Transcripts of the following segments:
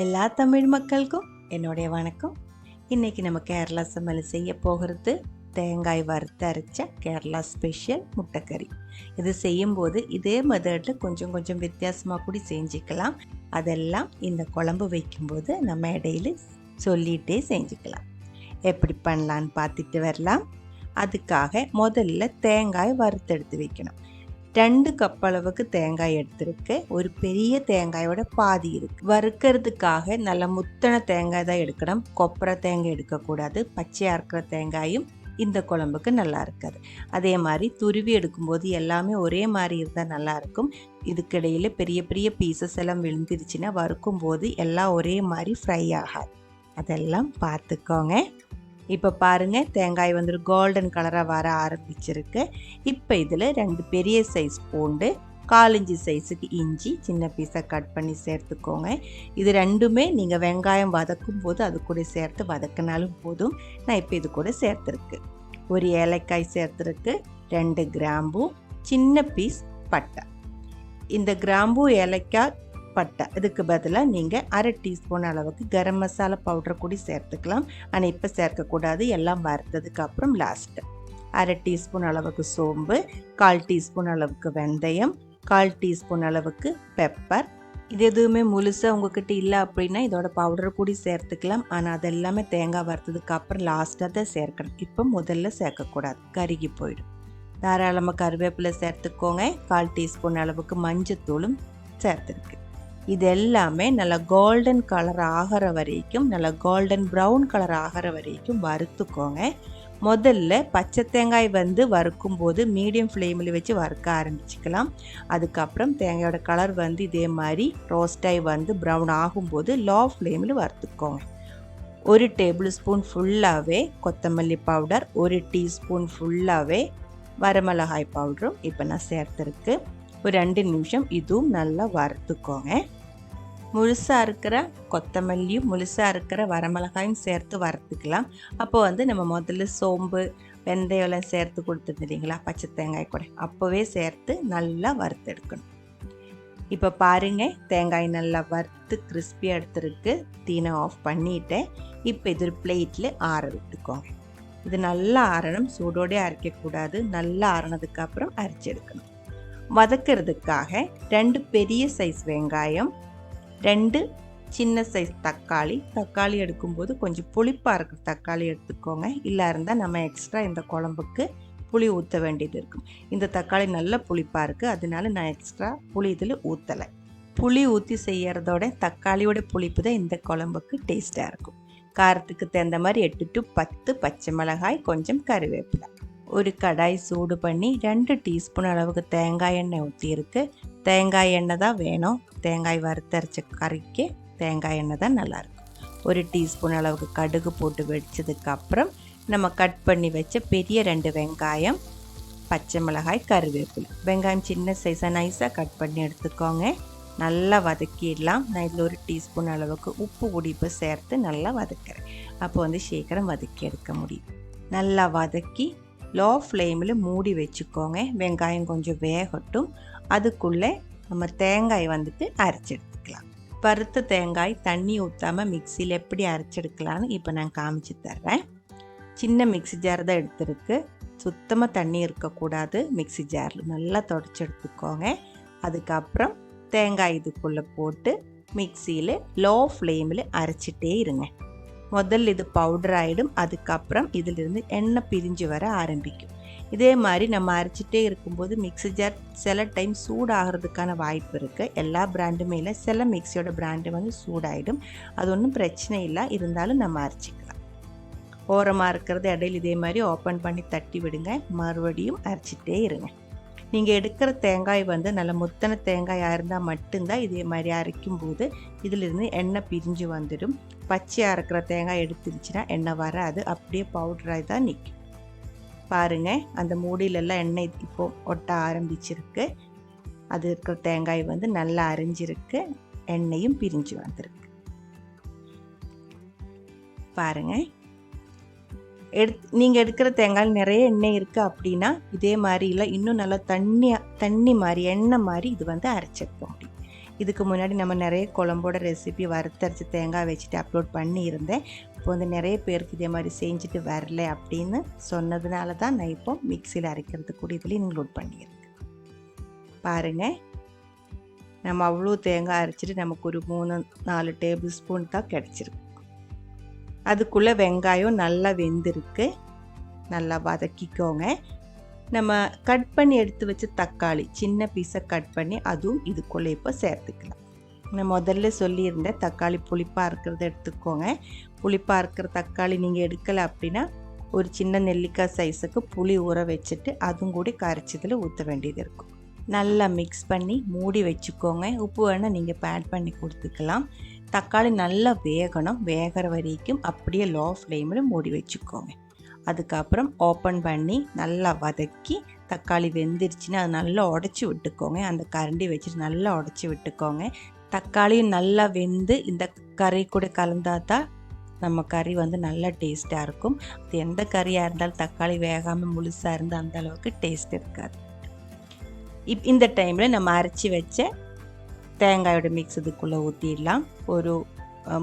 எல்லா தமிழ் மக்களுக்கும் என்னுடைய வணக்கம். இன்றைக்கி நம்ம கேரளா சமையல் செய்ய போகிறது தேங்காய் வறுத்தரைச்ச கேரளா ஸ்பெஷல் முட்டைக்கறி. இது செய்யும்போது இதே மெத்தடில் கொஞ்சம் கொஞ்சம் வித்தியாசமாக கூட செஞ்சுக்கலாம். அதெல்லாம் இந்த குழம்பு வைக்கும்போது நம்ம இடையில சொல்லிகிட்டே செஞ்சுக்கலாம். எப்படி பண்ணலான்னு பார்த்துட்டு வரலாம். அதுக்காக முதல்ல தேங்காய் வறுத்தெடுத்து வைக்கணும். 2 கப் அளவுக்கு தேங்காய் எடுத்துருக்கு. ஒரு பெரிய தேங்காயோட பாதி இருக்குது. வறுக்கிறதுக்காக நல்ல முத்தன தேங்காய் தான் எடுக்கணும். கொப்பரை தேங்காய் எடுக்கக்கூடாது. பச்சையாக இருக்கிற தேங்காயும் இந்த குழம்புக்கு நல்லா இருக்காது. அதே மாதிரி துருவி எடுக்கும்போது எல்லாமே ஒரே மாதிரி இருந்தால் நல்லாயிருக்கும். இதுக்கிடையில் பெரிய பெரிய பீசஸ் எல்லாம் விழுந்துருச்சுன்னா வறுக்கும் போது எல்லாம் ஒரே மாதிரி ஃப்ரை ஆகாது. அதெல்லாம் பார்த்துக்கோங்க. இப்போ பாருங்கள், தேங்காய் வந்து கோல்டன் கலராக வர ஆரம்பிச்சிருக்கு. இப்போ இதில் 2 பெரிய சைஸ் பூண்டு, 1/4 இன்ச்சு சைஸுக்கு இஞ்சி சின்ன பீஸாக கட் பண்ணி சேர்த்துக்கோங்க. இது ரெண்டுமே நீங்கள் வெங்காயம் வதக்கும் போது அது கூட சேர்த்து வதக்கினாலும் போதும். நான் இப்போ இது கூட சேர்த்துருக்கு. ஒரு ஏலக்காய் சேர்த்துருக்கு, 2 கிராம்பு, சின்ன பீஸ் பட்டை. இந்த கிராம்பு ஏலக்காய் பட்டை இதுக்கு பதிலாக நீங்கள் 1/2 டீஸ்பூன் அளவுக்கு கரம் மசாலா பவுடர் கூட சேர்த்துக்கலாம். ஆனால் இப்போ சேர்க்கக்கூடாது, எல்லாம் வறுத்ததுக்கு அப்புறம் லாஸ்ட்டு. 1/2 டீஸ்பூன் அளவுக்கு சோம்பு, 1/4 டீஸ்பூன் அளவுக்கு வெந்தயம், 1/4 டீஸ்பூன் அளவுக்கு பெப்பர். இது எதுவுமே முழுசாக உங்ககிட்ட இல்லை அப்படின்னா இதோட பவுடர் கூட சேர்த்துக்கலாம். ஆனால் அது எல்லாமே தேங்காய் வறுத்ததுக்கு அப்புறம் லாஸ்ட்டாக தான் சேர்க்கணும். இப்போ முதல்ல சேர்க்கக்கூடாது, கருகி போயிடும். தாராளமாக கருவேப்பிலை சேர்த்துக்கோங்க. 1/4 டீஸ்பூன் அளவுக்கு மஞ்சத்தூளும் சேர்த்துருக்கு. இது எல்லாமே நல்லா கோல்டன் கலர் ஆகிற வரைக்கும், நல்லா கோல்டன் ப்ரௌன் கலர் ஆகிற வரைக்கும் வறுத்துக்கோங்க. முதல்ல பச்சை தேங்காய் வந்து வறுக்கும் போது மீடியம் ஃப்ளேமில் வச்சு வறுக்க ஆரம்பிச்சுக்கலாம். அதுக்கப்புறம் தேங்காயோட கலர் வந்து இதே மாதிரி ரோஸ்டாகி வந்து ப்ரௌன் ஆகும்போது லோ ஃப்ளேமில் வறுத்துக்கோங்க. 1 டேபிள் ஸ்பூன் ஃபுல்லாகவே கொத்தமல்லி பவுடர், 1 டீஸ்பூன் ஃபுல்லாகவே வரமிளகாய் பவுடரும் இப்போ நான் சேர்த்துருக்கு. ஒரு 2 நிமிஷம் இதுவும் நல்லா வறுத்துக்கோங்க. முழுசாக இருக்கிற கொத்தமல்லியும் முழுசாக இருக்கிற வரமிளகாயும் சேர்த்து வறுத்துக்கலாம். அப்போ வந்து நம்ம முதல்ல சோம்பு வெந்தயம்லாம் சேர்த்து கொடுத்துருந்தீங்களா பச்சை தேங்காய் கூட, அப்போவே சேர்த்து நல்லா வறுத்தெடுக்கணும். இப்போ பாருங்கள், தேங்காய் நல்லா வறுத்து கிறிஸ்பியாக எடுத்துருக்கு. தீனை ஆஃப் பண்ணிவிட்டேன். இப்போ இது ஒரு பிளேட்டில் ஆற விட்டுக்கோங்க. இது நல்லா ஆறணும், சூடோடே அரைக்கக்கூடாது. நல்லா ஆறினதுக்கப்புறம் அரைச்சி எடுக்கணும். வதக்கிறதுக்காக 2 பெரிய சைஸ் வெங்காயம், 2 சின்ன சைஸ் தக்காளி எடுக்கும்போது கொஞ்சம் புளிப்பாக இருக்கிற தக்காளி எடுத்துக்கோங்க. இல்லை இருந்தால் நம்ம எக்ஸ்ட்ரா இந்த குழம்புக்கு புளி ஊற்ற வேண்டியது இருக்கும். இந்த தக்காளி நல்ல புளிப்பாக இருக்குது, அதனால நான் எக்ஸ்ட்ரா புளி இதில் ஊற்றலை. புளி ஊற்றி செய்கிறதோட தக்காளியோட புளிப்பு தான் இந்த குழம்புக்கு டேஸ்ட்டாக இருக்கும். காரத்துக்கு தகுந்த மாதிரி 8 to 10 பச்சை மிளகாய், கொஞ்சம் கருவேப்பிலை. ஒரு கடாய் சூடு பண்ணி 2 டீஸ்பூன் அளவுக்கு தேங்காய் எண்ணெய் ஊற்றியிருக்கு. தேங்காய் எண்ணெய் தான் வேணும். தேங்காய் வறுத்தரைச்ச கறிக்கு தேங்காய் எண்ணெய் தான் நல்லாயிருக்கும். 1 டீஸ்பூன் அளவுக்கு கடுகு போட்டு வெடிச்சதுக்கப்புறம் நம்ம கட் பண்ணி வச்ச பெரிய 2 வெங்காயம், பச்சை மிளகாய், கருவேப்பிலை. வெங்காயம் சின்ன சைஸாக நைஸாக கட் பண்ணி எடுத்துக்கோங்க. நல்லா வதக்கிடலாம். நான் இதில் 1 டீஸ்பூன் அளவுக்கு உப்பு உடிப்பு சேர்த்து நல்லா வதக்கிறேன். அப்போ வந்து சீக்கிரம் வதக்கி எடுக்க முடியும். நல்லா வதக்கி லோ ஃப்ளேமில் மூடி வச்சுக்கோங்க. வெங்காயம் கொஞ்சம் வேகட்டும். அதுக்குள்ளே நம்ம தேங்காய் வந்துட்டு அரைச்சி எடுத்துக்கலாம். பருத்த தேங்காய் தண்ணி ஊற்றாமல் மிக்சியில் எப்படி அரைச்செடுக்கலான்னு இப்போ நான் காமிச்சு தர்றேன். சின்ன மிக்சி ஜார் தான் எடுத்துருக்கு. சுத்தமாக தண்ணி இருக்கக்கூடாது. மிக்சி ஜாரில் நல்லா தொடச்சி எடுத்துக்கோங்க. அதுக்கப்புறம் தேங்காய் இதுக்குள்ளே போட்டு மிக்சியில் லோ ஃப்ளேமில் அரைச்சிட்டே இருங்க. முதல்ல இது பவுடர் ஆகிடும். அதுக்கப்புறம் இதிலிருந்து எண்ணெய் பிரிஞ்சு வர ஆரம்பிக்கும். இதே மாதிரி நம்ம அரைச்சிட்டே இருக்கும்போது மிக்ஸி ஜார் சில டைம் சூடாகிறதுக்கான வாய்ப்பு இருக்குது. எல்லா பிராண்டுமே இல்லை, சில மிக்சியோட பிராண்டு வந்து சூடாகிடும். அது ஒன்றும் பிரச்சனை இல்லை, இருந்தாலும் நம்ம அரைச்சிக்கலாம். ஓரமாக இருக்கிறது இடையில இதே மாதிரி ஓப்பன் பண்ணி தட்டி விடுங்க. மறுபடியும் அரைச்சிட்டே இருங்க. நீங்கள் எடுக்கிற தேங்காய் வந்து நல்ல முத்தன தேங்காயாக இருந்தால் மட்டும்தான் இதே மாதிரி அரைக்கும்போது இதிலிருந்து எண்ணெய் பிரிஞ்சு வந்துடும். பச்சையாக இருக்கிற தேங்காய் எடுத்துருச்சுன்னா எண்ணெய் வராது, அப்படியே பவுடராக தான் நிற்கும். பாருங்கள், அந்த மூடியிலெல்லாம் எண்ணெய் இப்போ ஒட்ட ஆரம்பிச்சிருக்கு. அது இருக்கிற தேங்காய் வந்து நல்லா அரைஞ்சிருக்கு, எண்ணெயும் பிரிஞ்சு வந்திருக்கு. பாருங்கள், நீங்கள் எடுக்கிற தேங்காய் நிறைய எண்ணெய் இருக்குது அப்படின்னா இதே மாதிரி இல்லை, இன்னும் நல்லா தண்ணி மாதிரி எண்ணெய் மாதிரி இது வந்து அரைச்சிருக்க முடியும். இதுக்கு முன்னாடி நம்ம நிறைய குழம்போட ரெசிபி வறுத்தரைச்சி தேங்காய் வச்சுட்டு அப்லோட் பண்ணியிருந்தேன். இப்போ வந்து நிறைய பேருக்கு இதே மாதிரி செஞ்சுட்டு வரல அப்படின்னு சொன்னதுனால தான் நான் இப்போ மிக்சியில் அரைக்கிறது கூட இதில் இன்க்ளூட் பண்ணியிருக்கேன். பாருங்கள், நம்ம அவ்வளோ தேங்காய் அரைச்சிட்டு நமக்கு ஒரு 3-4 டேபிள் ஸ்பூன் தான் கிடச்சிருக்கு. அதுக்குள்ளே வெங்காயம் நல்லா வெந்திருக்கு, நல்லா வதக்கிக்கோங்க. நம்ம கட் பண்ணி எடுத்து வச்ச தக்காளி சின்ன பீஸை கட் பண்ணி அதுவும் இதுக்குள்ளே இப்போ சேர்த்துக்கலாம். நான் முதல்ல சொல்லியிருந்தேன் தக்காளி புளிப்பாக இருக்கிறத எடுத்துக்கோங்க. புளிப்பாக இருக்கிற தக்காளி நீங்கள் எடுக்கலை அப்படின்னா ஒரு சின்ன நெல்லிக்காய் சைஸுக்கு புளி ஊற வச்சுட்டு அதுவும் கூட கரைச்சதில் ஊற்ற வேண்டியது இருக்கும். நல்லா மிக்ஸ் பண்ணி மூடி வச்சுக்கோங்க. உப்பு வேணால் நீங்கள் இப்போ ஆட் பண்ணி கொடுத்துக்கலாம். தக்காளி நல்லா வேகணும், வேகிற வரைக்கும் அப்படியே லோ ஃப்ளேமில் மூடி வச்சுக்கோங்க. அதுக்கப்புறம் ஓப்பன் பண்ணி நல்லா வதக்கி தக்காளி வெந்துருச்சுன்னா அது நல்லா உடச்சி விட்டுக்கோங்க. அந்த கரண்டி வச்சுட்டு நல்லா உடச்சி விட்டுக்கோங்க. தக்காளியும் நல்லா வெந்து இந்த கறி கூட கலந்தால் தான் நம்ம கறி வந்து நல்லா டேஸ்ட்டாக இருக்கும். அது எந்த கறியாக இருந்தாலும் தக்காளி வேகாமல் முழுசாக இருந்தால் அந்த அளவுக்கு டேஸ்ட் இருக்காது. இந்த டைமில் நம்ம அரைச்சி வச்ச தேங்காயோட மிக்ஸ் இதுக்குள்ளே ஊற்றிடலாம். ஒரு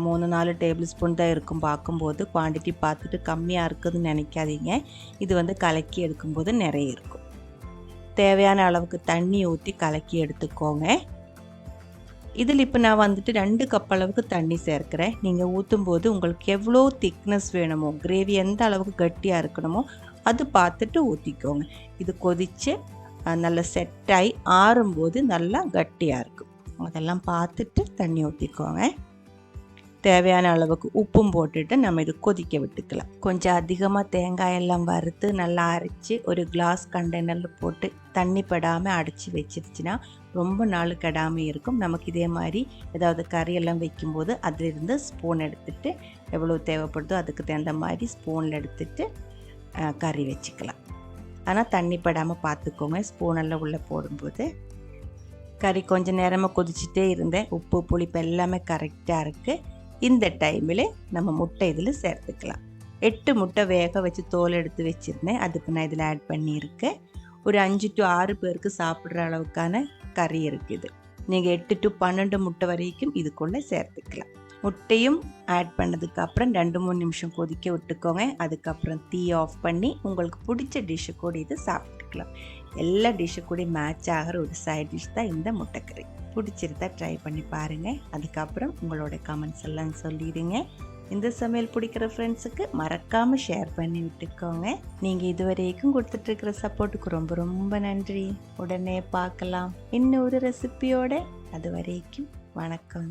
3-4 டேபிள் ஸ்பூன் தான் இருக்கும். பார்க்கும்போது குவான்டிட்டி பார்த்துட்டு கம்மியாக இருக்குதுன்னு நினைக்காதீங்க. இது வந்து கலக்கி எடுக்கும்போது நிறைய இருக்கும். தேவையான அளவுக்கு தண்ணி ஊற்றி கலக்கி எடுத்துக்கோங்க. இதில் இப்போ நான் வந்துட்டு 2 கப் அளவுக்கு தண்ணி சேர்க்குறேன். நீங்கள் ஊற்றும்போது உங்களுக்கு எவ்வளோ திக்னஸ் வேணுமோ, கிரேவி எந்த அளவுக்கு கட்டியாக இருக்கணுமோ அது பார்த்துட்டு ஊற்றிக்கோங்க. இது கொதித்து நல்லா செட் ஆகி ஆறும்போது நல்லா கட்டியாக இருக்கும். அதெல்லாம் பார்த்துட்டு தண்ணி ஊற்றிக்கோங்க. தேவையான அளவுக்கு உப்பும் போட்டுட்டு நம்ம இது கொதிக்க விட்டுக்கலாம். கொஞ்சம் அதிகமாக தேங்காயெல்லாம் வறுத்து நல்லா அரைச்சி ஒரு கிளாஸ் கண்டெய்னரில் போட்டு தண்ணி படாமல் அடைச்சி வச்சிருச்சுன்னா ரொம்ப நாள் கெடாமல் இருக்கும். நமக்கு இதே மாதிரி ஏதாவது கறியெல்லாம் வைக்கும்போது அதிலிருந்து ஸ்பூன் எடுத்துகிட்டு எவ்வளோ தேவைப்படுதோ அதுக்கு தகுந்த மாதிரி ஸ்பூனில் எடுத்துகிட்டு கறி வச்சுக்கலாம். ஆனால் தண்ணி படாமல் பார்த்துக்கோங்க ஸ்பூனெல்லாம் உள்ளே போடும்போது. கறி கொஞ்சம் நேரமாக கொதிச்சுட்டே இருந்தேன். உப்பு புளிப்பு எல்லாமே கரெக்டாக இருக்குது. இந்த டைமில் நம்ம முட்டை இதில் சேர்த்துக்கலாம். 8 முட்டை வேக வச்சு தோல் எடுத்து வச்சுருந்தேன். அதுக்கு நான் இதில் ஆட் பண்ணியிருக்கேன். ஒரு 5 to 6 பேருக்கு சாப்பிட்ற அளவுக்கான கறி இருக்குது. நீங்கள் 8 to 12 முட்டை வரைக்கும் இதுக்குள்ளே சேர்த்துக்கலாம். முட்டையும் ஆட் பண்ணதுக்கப்புறம் 2-3 நிமிஷம் கொதிக்க விட்டுக்கோங்க. அதுக்கப்புறம் தீ ஆஃப் பண்ணி உங்களுக்கு பிடிச்ச டிஷ்ஷு கூட இது சாப்பிட்டுக்கலாம். எல்லா டிஷ்ஷு கூட மேட்ச் ஆகிற ஒரு சைட் டிஷ் தான் இந்த முட்டைக்கறி. பிடிச்சிருந்தா ட்ரை பண்ணி பாருங்கள். அதுக்கப்புறம் உங்களோட கமெண்ட்ஸ் எல்லாம் சொல்லிடுங்க. இந்த சமையல் பிடிக்கிற ஃப்ரெண்ட்ஸுக்கு மறக்காமல் ஷேர் பண்ணி விட்டுக்கோங்க. நீங்கள் இதுவரைக்கும் கொடுத்துட்ருக்கிற சப்போர்ட்டுக்கு ரொம்ப ரொம்ப நன்றி. உடனே பார்க்கலாம் இன்னொரு ரெசிபியோட. அது வரைக்கும் வணக்கம்.